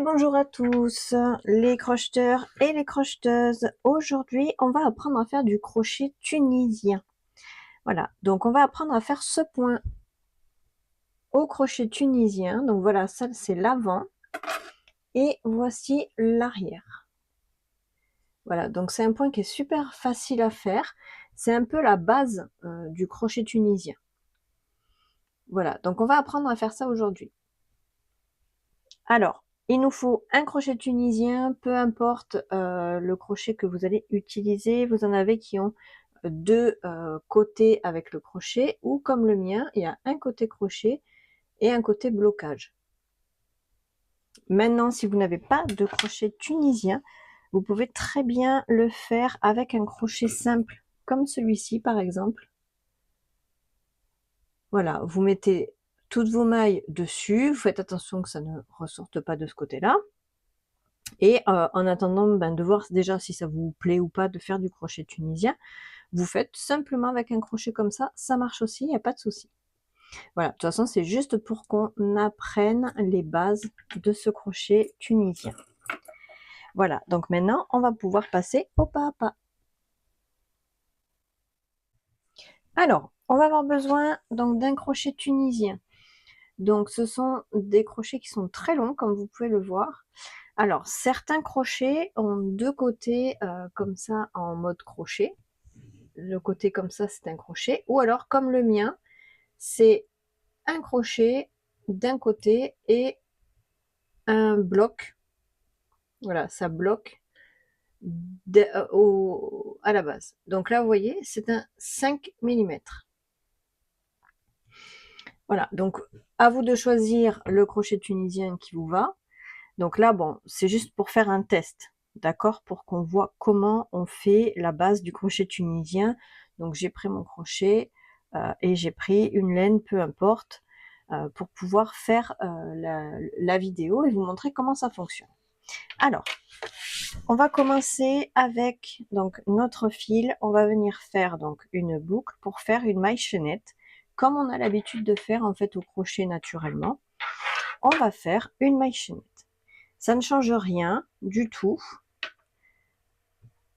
Bonjour à tous les crocheteurs et les crocheteuses. Aujourd'hui, on va apprendre à faire du crochet tunisien. Voilà, donc on va apprendre à faire ce point au crochet tunisien. Donc voilà, ça c'est l'avant et voici l'arrière. Voilà, donc c'est un point qui est super facile à faire. C'est un peu la base du crochet tunisien. Voilà, donc on va apprendre à faire ça aujourd'hui. Alors, il nous faut un crochet tunisien, peu importe le crochet que vous allez utiliser. Vous en avez qui ont deux côtés avec le crochet, ou comme le mien, il y a un côté crochet et un côté blocage. Maintenant, si vous n'avez pas de crochet tunisien, vous pouvez très bien le faire avec un crochet simple, comme celui-ci par exemple. Voilà, vous mettez toutes vos mailles dessus, vous faites attention que ça ne ressorte pas de ce côté-là. Et en attendant de voir déjà si ça vous plaît ou pas de faire du crochet tunisien, vous faites simplement avec un crochet comme ça marche aussi, il n'y a pas de souci. Voilà, de toute façon c'est juste pour qu'on apprenne les bases de ce crochet tunisien. Voilà, donc maintenant on va pouvoir passer au pas à pas. Alors, on va avoir besoin donc d'un crochet tunisien. Donc ce sont des crochets qui sont très longs comme vous pouvez le voir. Alors certains crochets ont deux côtés comme ça en mode crochet. Le côté comme ça c'est un crochet, ou alors comme le mien c'est un crochet d'un côté et un bloc. Voilà, ça bloque à la base. Donc là vous voyez c'est un 5 mm. Voilà, donc à vous de choisir le crochet tunisien qui vous va. Donc là bon c'est juste pour faire un test, d'accord, pour qu'on voit comment on fait la base du crochet tunisien. Donc j'ai pris mon crochet et j'ai pris une laine, peu importe, pour pouvoir faire la vidéo et vous montrer comment ça fonctionne. Alors on va commencer avec donc notre fil. On va venir faire donc une boucle pour faire une maille chaînette comme on a l'habitude de faire en fait au crochet naturellement. On va faire une maille chaînette. Ça ne change rien du tout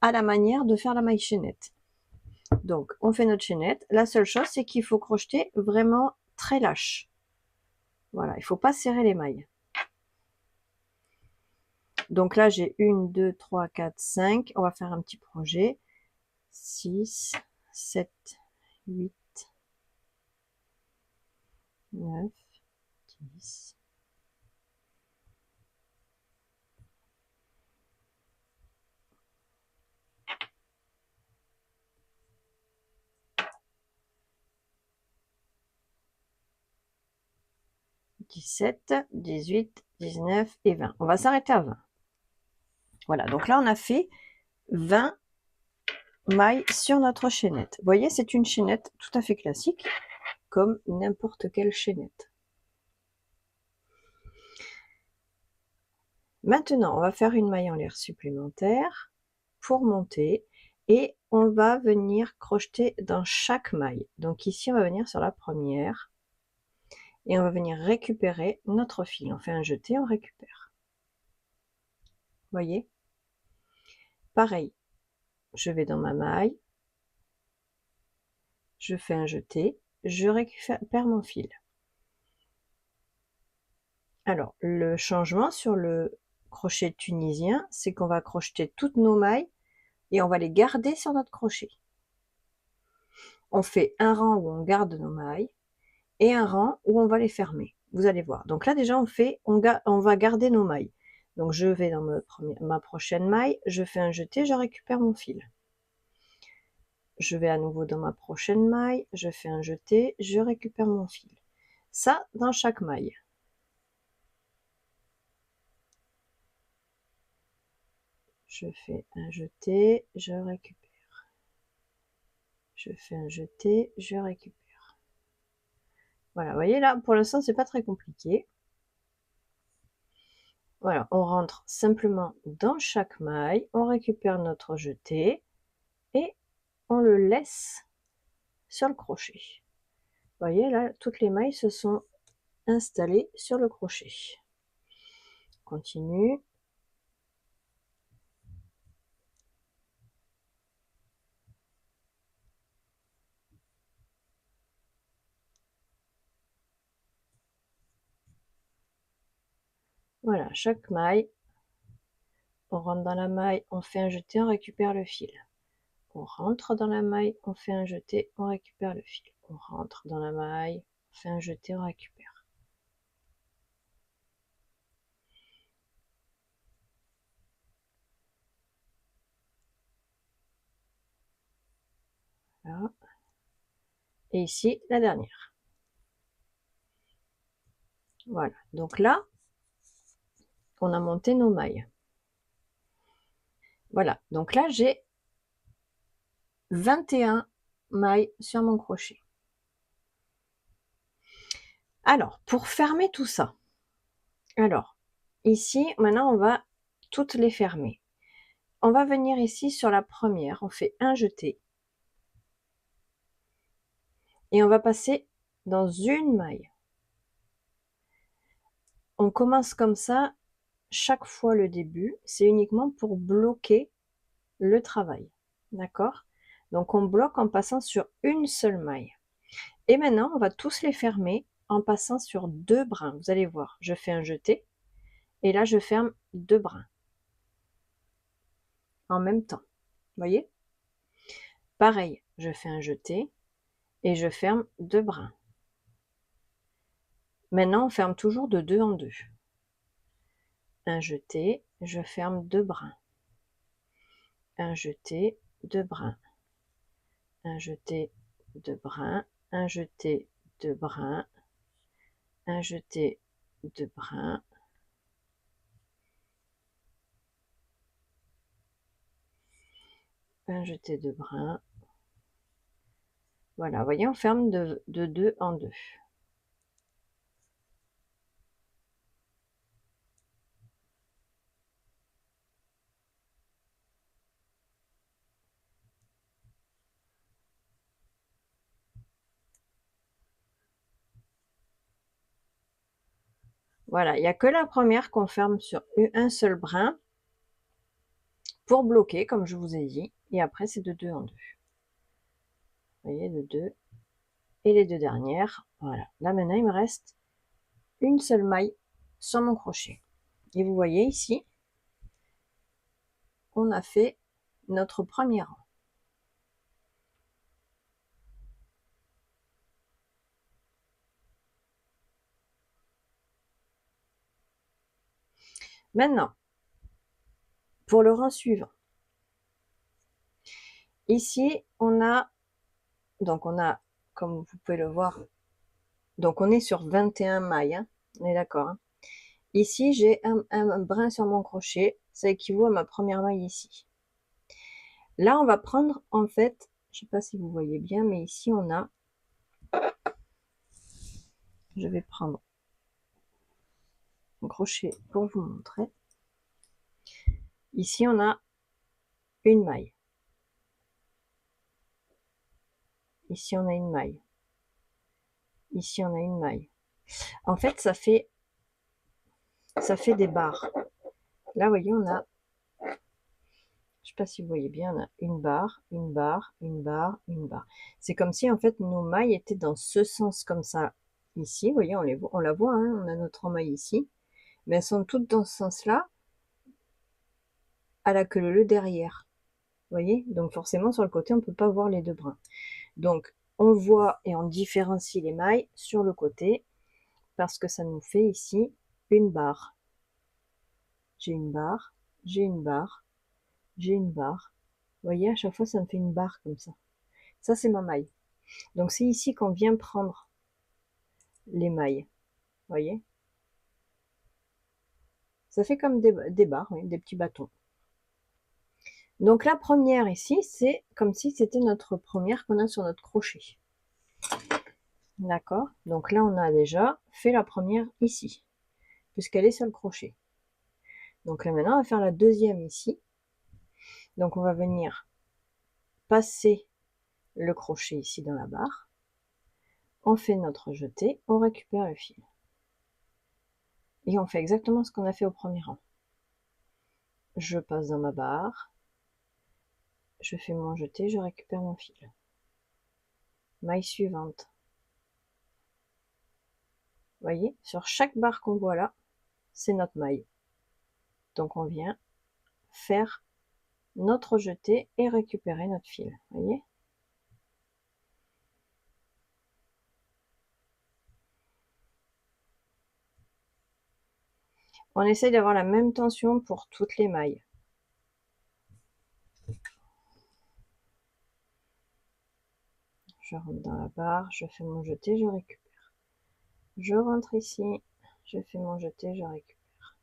à la manière de faire la maille chaînette. Donc on fait notre chaînette. La seule chose c'est qu'il faut crocheter vraiment très lâche. Voilà, il ne faut pas serrer les mailles. Donc là j'ai 1, 2, 3, 4, 5. On va faire un petit projet. 6, 7, 8, 9, 10. 17, 18, 19 et 20. On va s'arrêter à 20. Voilà, donc là on a fait 20 mailles sur notre chaînette. Vous voyez, c'est une chaînette tout à fait classique, comme n'importe quelle chaînette. Maintenant, on va faire une maille en l'air supplémentaire pour monter et on va venir crocheter dans chaque maille. Donc ici, on va venir sur la première et on va venir récupérer notre fil. On fait un jeté, on récupère. Vous voyez? Pareil, je vais dans ma maille, je fais un jeté, je récupère mon fil. Alors, le changement sur le crochet tunisien, c'est qu'on va crocheter toutes nos mailles et on va les garder sur notre crochet. On fait un rang où on garde nos mailles et un rang où on va les fermer. Vous allez voir. Donc là déjà on va garder nos mailles. Donc je vais dans ma prochaine maille, je fais un jeté, je récupère mon fil. Je vais à nouveau dans ma prochaine maille, je fais un jeté, je récupère mon fil. Ça dans chaque maille. Je fais un jeté, je récupère. Je fais un jeté, je récupère. Voilà, vous voyez là, pour l'instant c'est pas très compliqué. Voilà, on rentre simplement dans chaque maille, on récupère notre jeté et on le laisse sur le crochet. Vous voyez là, toutes les mailles se sont installées sur le crochet. continue. Voilà, chaque maille, on rentre dans la maille, on fait un jeté, on récupère le fil. On rentre dans la maille, on fait un jeté, on récupère le fil. On rentre dans la maille, on fait un jeté, on récupère. Voilà. Et ici, la dernière. Voilà, donc là, on a monté nos mailles. Voilà, donc là, j'ai 21 mailles sur mon crochet. Alors, pour fermer tout ça, alors, ici, maintenant, on va toutes les fermer. On va venir ici sur la première, on fait un jeté. Et on va passer dans une maille. On commence comme ça, chaque fois le début, c'est uniquement pour bloquer le travail. D'accord? Donc on bloque en passant sur une seule maille. Et maintenant, on va tous les fermer en passant sur 2 brins. Vous allez voir, je fais un jeté et là je ferme 2 brins en même temps. Vous voyez? Pareil, je fais un jeté et je ferme 2 brins. Maintenant, on ferme toujours de 2 en 2. Un jeté, je ferme 2 brins. Un jeté, 2 brins. Un jeté, 2 brins. Un jeté, 2 brins. Un jeté, 2 brins. Un jeté, 2 brins. Voilà, vous voyez, on ferme de 2 en 2. Voilà, il n'y a que la première qu'on ferme sur un seul brin pour bloquer, comme je vous ai dit. Et après, c'est de 2 en 2. Vous voyez, de 2. Et les 2 dernières, voilà. Là, maintenant, il me reste une seule maille sur mon crochet. Et vous voyez ici, on a fait notre premier rang. Maintenant, pour le rang suivant, ici, on a, comme vous pouvez le voir, donc on est sur 21 mailles, hein, on est d'accord. Hein. Ici, j'ai un brin sur mon crochet, ça équivaut à ma première maille ici. Là, on va prendre, en fait, je ne sais pas si vous voyez bien, mais ici, on a, je vais prendre mon crochet pour vous montrer. Ici, on a une maille. Ici, on a une maille. Ici, on a une maille. En fait, ça fait des barres. Là, vous voyez, on a, je ne sais pas si vous voyez bien, on a une barre, une barre, une barre, une barre. C'est comme si, en fait, nos mailles étaient dans ce sens, comme ça. Ici, vous voyez, on la voit, hein, on a notre maille ici. Mais elles sont toutes dans ce sens-là, à la queue leu derrière. Vous voyez? Donc forcément, sur le côté, on ne peut pas voir les 2 brins. Donc, on voit et on différencie les mailles sur le côté, parce que ça nous fait ici une barre. J'ai une barre, j'ai une barre, j'ai une barre. Vous voyez, à chaque fois, ça me fait une barre comme ça. Ça, c'est ma maille. Donc, c'est ici qu'on vient prendre les mailles. Vous voyez? Ça fait comme des barres, oui, des petits bâtons. Donc, la première ici, c'est comme si c'était notre première qu'on a sur notre crochet. D'accord? Donc là, on a déjà fait la première ici, puisqu'elle est sur le crochet. Donc là, maintenant, on va faire la deuxième ici. Donc, on va venir passer le crochet ici dans la barre. On fait notre jeté, on récupère le fil. Et on fait exactement ce qu'on a fait au premier rang. Je passe dans ma barre, je fais mon jeté, je récupère mon fil. Maille suivante. Vous voyez, sur chaque barre qu'on voit là, c'est notre maille. Donc on vient faire notre jeté et récupérer notre fil. Vous voyez? On essaye d'avoir la même tension pour toutes les mailles. Je rentre dans la barre, je fais mon jeté, je récupère. Je rentre ici, je fais mon jeté, je récupère.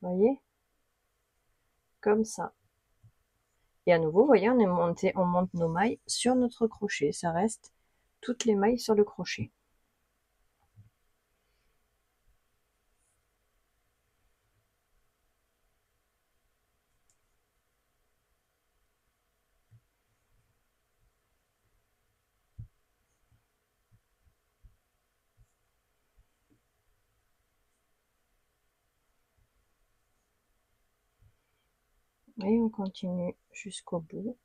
Vous voyez? Comme ça. Et à nouveau, vous voyez, on monte nos mailles sur notre crochet. Ça reste toutes les mailles sur le crochet. Et on continue jusqu'au bout.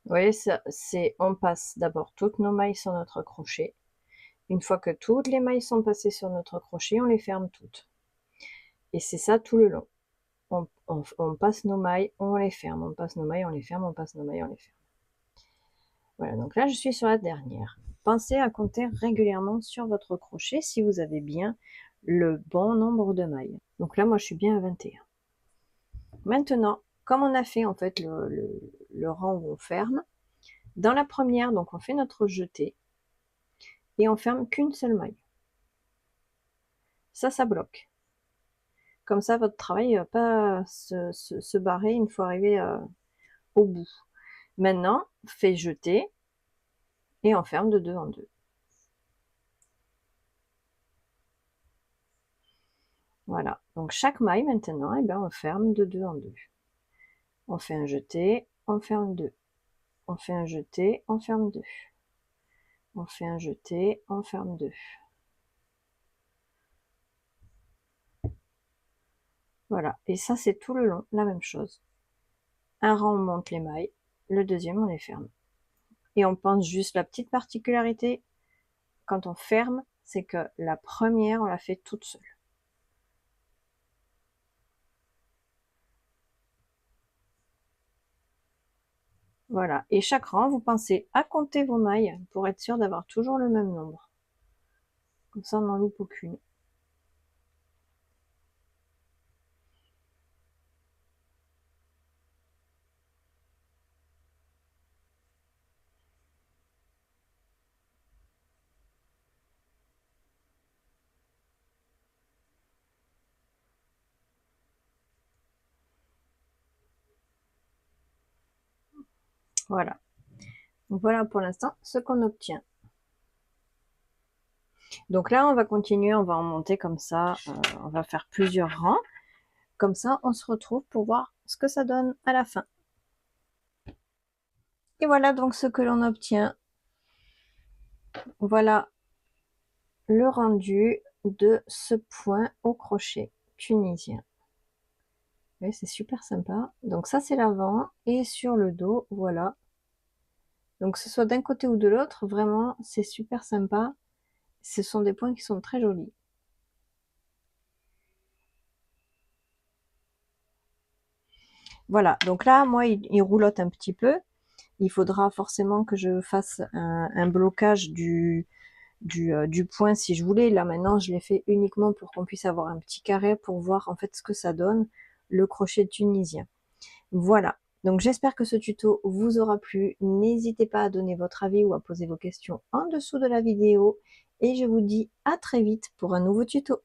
Vous voyez, on passe d'abord toutes nos mailles sur notre crochet. Une fois que toutes les mailles sont passées sur notre crochet, on les ferme toutes. Et c'est ça tout le long. On passe nos mailles, on les ferme, on passe nos mailles, on les ferme, on passe nos mailles, on les ferme. Voilà, donc là je suis sur la dernière. Pensez à compter régulièrement sur votre crochet si vous avez bien le bon nombre de mailles. Donc là moi je suis bien à 21. Maintenant, comme on a fait en fait le rang où on ferme, dans la première, donc on fait notre jeté et on ferme qu'une seule maille. Ça bloque. Comme ça, votre travail ne va pas se barrer une fois arrivé au bout. Maintenant, fait jeter et on ferme de 2 en 2. Voilà, donc chaque maille maintenant, eh bien, on ferme de 2 en 2. On fait un jeté, on ferme 2. On fait un jeté, on ferme 2. On fait un jeté, on ferme 2. Voilà, et ça c'est tout le long, la même chose. Un rang on monte les mailles, le deuxième on les ferme. Et on pense juste la petite particularité, quand on ferme, c'est que la première on la fait toute seule. Voilà, et chaque rang, vous pensez à compter vos mailles pour être sûr d'avoir toujours le même nombre. Comme ça, on n'en loupe aucune. Voilà. Donc voilà pour l'instant ce qu'on obtient. Donc là, on va continuer, on va en monter comme ça, on va faire plusieurs rangs. Comme ça, on se retrouve pour voir ce que ça donne à la fin. Et voilà donc ce que l'on obtient. Voilà le rendu de ce point au crochet tunisien. Oui, c'est super sympa. Donc ça, c'est l'avant. Et sur le dos, voilà. Donc que ce soit d'un côté ou de l'autre, vraiment, c'est super sympa. Ce sont des points qui sont très jolis. Voilà, donc là, moi, il roulotte un petit peu. Il faudra forcément que je fasse un blocage du point si je voulais. Là, maintenant, je l'ai fait uniquement pour qu'on puisse avoir un petit carré pour voir en fait ce que ça donne, le crochet tunisien. Voilà, donc j'espère que ce tuto vous aura plu. N'hésitez pas à donner votre avis ou à poser vos questions en dessous de la vidéo. Et je vous dis à très vite pour un nouveau tuto.